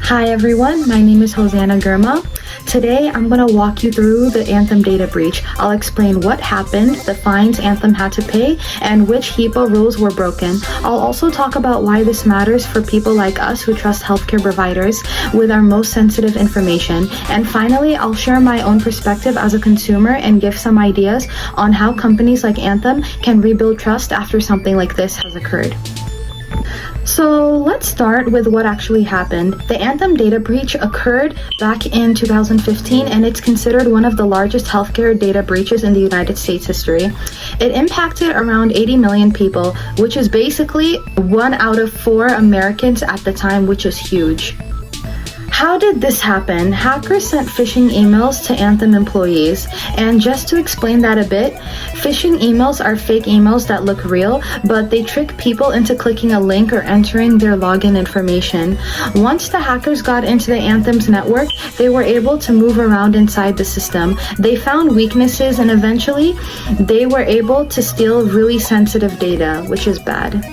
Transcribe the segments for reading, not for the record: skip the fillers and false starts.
Hi everyone, my name is Hosanna Girma. Today I'm going to walk you through the Anthem data breach. I'll explain what happened, the fines Anthem had to pay, and which HIPAA rules were broken. I'll also talk about why this matters for people like us who trust healthcare providers with our most sensitive information. And finally, I'll share my own perspective as a consumer and give some ideas on how companies like Anthem can rebuild trust after something like this has occurred. So let's start with what actually happened. The Anthem data breach occurred back in 2015, and it's considered one of the largest healthcare data breaches in the United States history. It impacted around 80 million people, which is basically 1 out of 4 Americans at the time, which is huge. How did this happen? Hackers sent phishing emails to Anthem employees. And just to explain that a bit, phishing emails are fake emails that look real, but they trick people into clicking a link or entering their login information. Once the hackers got into the Anthem's network, they were able to move around inside the system. They found weaknesses and eventually they were able to steal really sensitive data, which is bad.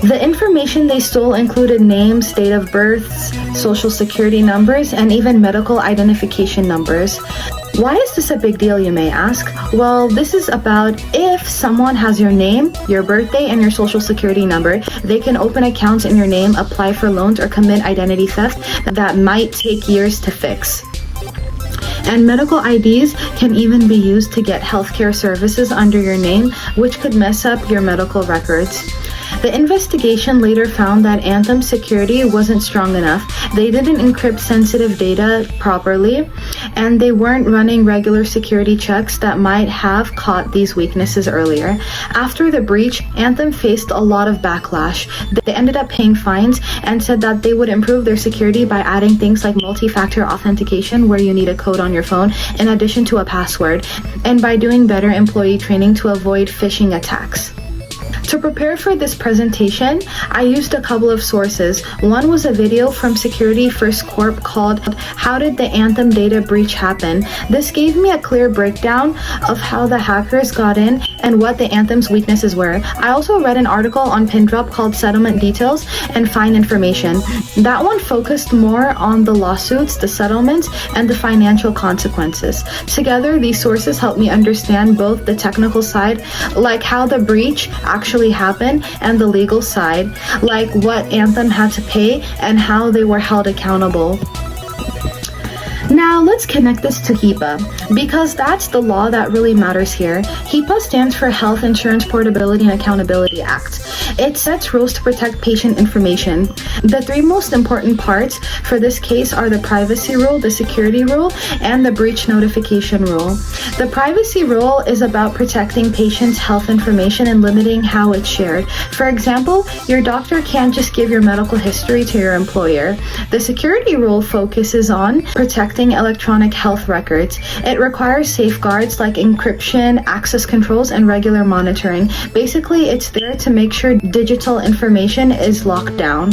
The information they stole included names, date of births, social security numbers, and even medical identification numbers. Why is this a big deal, you may ask? Well, this is about if someone has your name, your birthday, and your social security number, they can open accounts in your name, apply for loans, or commit identity theft that might take years to fix. And medical IDs can even be used to get healthcare services under your name, which could mess up your medical records. The investigation later found that Anthem's security wasn't strong enough. They didn't encrypt sensitive data properly, and they weren't running regular security checks that might have caught these weaknesses earlier. After the breach, Anthem faced a lot of backlash. They ended up paying fines and said that they would improve their security by adding things like multi-factor authentication, where you need a code on your phone in addition to a password, and by doing better employee training to avoid phishing attacks. To prepare for this presentation, I used a couple of sources. One was a video from Security First Corp called "How Did the Anthem Data Breach Happen?" This gave me a clear breakdown of how the hackers got in and what the Anthem's weaknesses were. I also read an article on Pindrop called "Settlement Details and Fine Information." That one focused more on the lawsuits, the settlements, and the financial consequences. Together, these sources helped me understand both the technical side, like how the breach actually happened, and the legal side, like what Anthem had to pay and how they were held accountable. Now let's connect this to HIPAA, because that's the law that really matters here. HIPAA stands for Health Insurance Portability and Accountability Act. It sets rules to protect patient information. The 3 most important parts for this case are the privacy rule, the security rule, and the breach notification rule. The privacy rule is about protecting patients' health information and limiting how it's shared. For example, your doctor can't just give your medical history to your employer. The security rule focuses on protecting electronic health records. It requires safeguards like encryption, access controls, and regular monitoring. Basically, it's there to make sure digital information is locked down.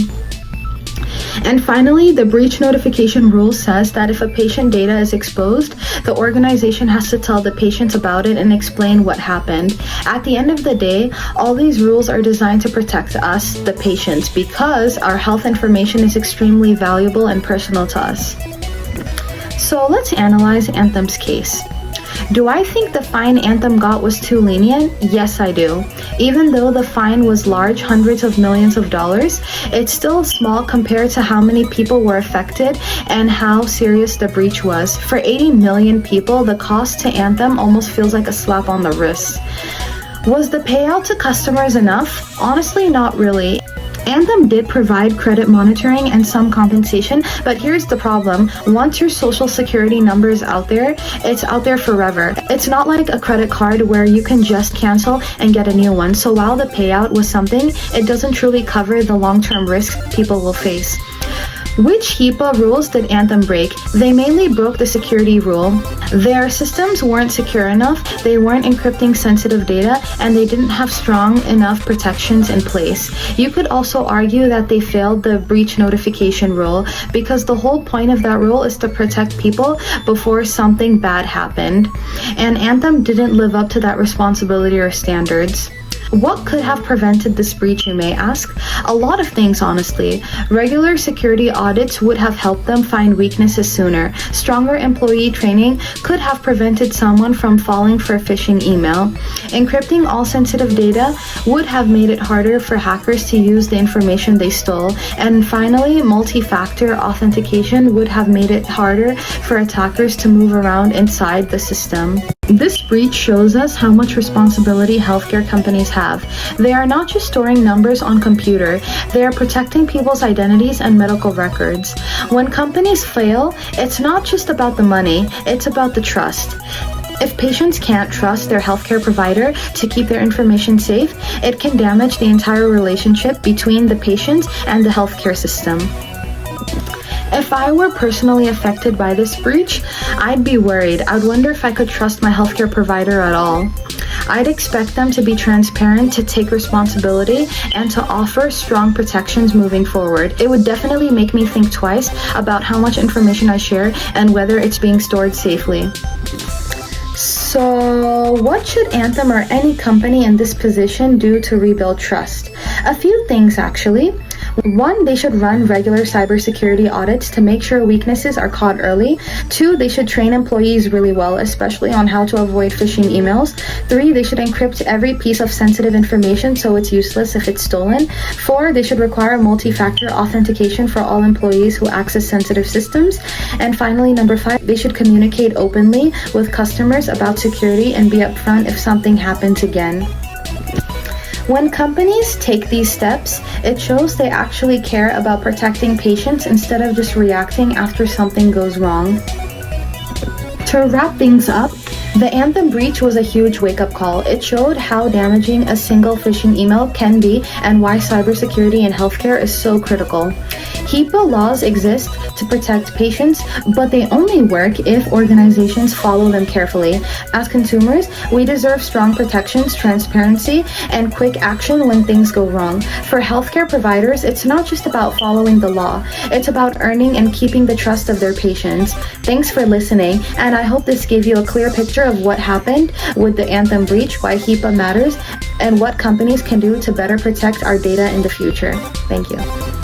And finally, the breach notification rule says that if a patient data is exposed, the organization has to tell the patients about it and explain what happened. At the end of the day, all these rules are designed to protect us, the patients, because our health information is extremely valuable and personal to us. So let's analyze Anthem's case. Do I think the fine Anthem got was too lenient? Yes, I do. Even though the fine was large, hundreds of millions of dollars, it's still small compared to how many people were affected and how serious the breach was. For 80 million people, the cost to Anthem almost feels like a slap on the wrist. Was the payout to customers enough? Honestly, not really. Anthem did provide credit monitoring and some compensation, but here's the problem. Once your social security number is out there, it's out there forever. It's not like a credit card where you can just cancel and get a new one. So while the payout was something, it doesn't truly cover the long-term risks people will face. Which HIPAA rules did Anthem break? They mainly broke the security rule. Their systems weren't secure enough, they weren't encrypting sensitive data, and they didn't have strong enough protections in place. You could also argue that they failed the breach notification rule, because the whole point of that rule is to protect people before something bad happened. And Anthem didn't live up to that responsibility or standards. What could have prevented this breach, you may ask? A lot of things, honestly. Regular security audits would have helped them find weaknesses sooner. Stronger employee training could have prevented someone from falling for a phishing email. Encrypting all sensitive data would have made it harder for hackers to use the information they stole. And finally, multi-factor authentication would have made it harder for attackers to move around inside the system. This breach shows us how much responsibility healthcare companies have. They are not just storing numbers on computer, they are protecting people's identities and medical records. When companies fail, it's not just about the money, it's about the trust. If patients can't trust their healthcare provider to keep their information safe, it can damage the entire relationship between the patient and the healthcare system. If I were personally affected by this breach, I'd be worried. I'd wonder if I could trust my healthcare provider at all. I'd expect them to be transparent, to take responsibility, and to offer strong protections moving forward. It would definitely make me think twice about how much information I share and whether it's being stored safely. So, what should Anthem or any company in this position do to rebuild trust? A few things, actually. 1, they should run regular cybersecurity audits to make sure weaknesses are caught early. 2, they should train employees really well, especially on how to avoid phishing emails. 3, they should encrypt every piece of sensitive information so it's useless if it's stolen. 4, they should require multi-factor authentication for all employees who access sensitive systems. And finally, number 5, they should communicate openly with customers about security and be upfront if something happens again. When companies take these steps, it shows they actually care about protecting patients instead of just reacting after something goes wrong. To wrap things up, the Anthem breach was a huge wake-up call. It showed how damaging a single phishing email can be and why cybersecurity in healthcare is so critical. HIPAA laws exist to protect patients, but they only work if organizations follow them carefully. As consumers, we deserve strong protections, transparency, and quick action when things go wrong. For healthcare providers, it's not just about following the law. It's about earning and keeping the trust of their patients. Thanks for listening, and I hope this gave you a clear picture of what happened with the Anthem breach, why HIPAA matters, and what companies can do to better protect our data in the future. Thank you.